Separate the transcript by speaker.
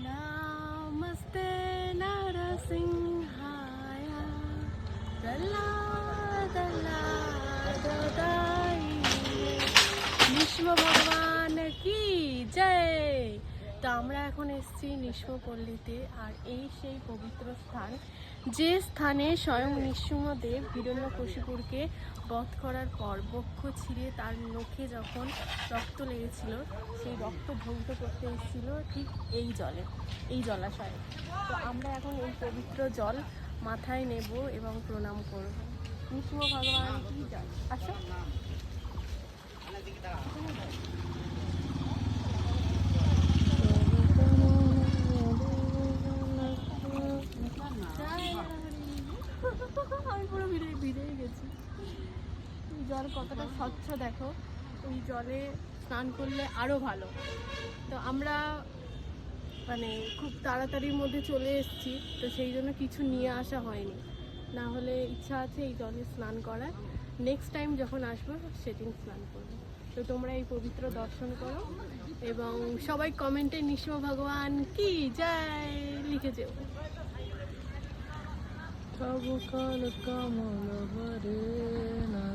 Speaker 1: नमस्ते नरसिंहाय दल्ला दल्ला ददाई নিঃস্ব ভগবান কি জয়। তো আমরা এখন এসেছি নিঃস্বপল্লীতে, আর এই সেই পবিত্র স্থান যে স্থানে স্বয়ং নৃসিংহদেব হিরণ্যকশিপুরকে বধ করার পর বক্ষ ছিঁড়ে তার নখে যখন রক্ত লেগেছিল, সেই রক্ত ধৌত করতে এসেছিল ঠিক এই জলে, এই জলাশয়ে। তো আমরা এখন এই পবিত্র জল মাথায় নেব এবং প্রণাম করব। নৃসিংহ ভগবান কি জয়। আসো। আমি পুরো ভিড়েই গেছি। জল কতটা স্বচ্ছ দেখো, ওই জলে স্নান করলে আরও ভালো। তো আমরা মানে খুব তাড়াতাড়ির মধ্যে চলে এসেছি, তো সেই জন্য কিছু নিয়ে আসা হয়নি, না হলে ইচ্ছা আছে এই জলে স্নান করার। নেক্সট টাইম যখন আসবো সেদিন স্নান করবো। তো তোমরা এই পবিত্র দর্শন করো এবং সবাই কমেন্টে নৃসিংহ ভগবান কি জয় লিখে যেও।
Speaker 2: তবু কাল কমল ভরে না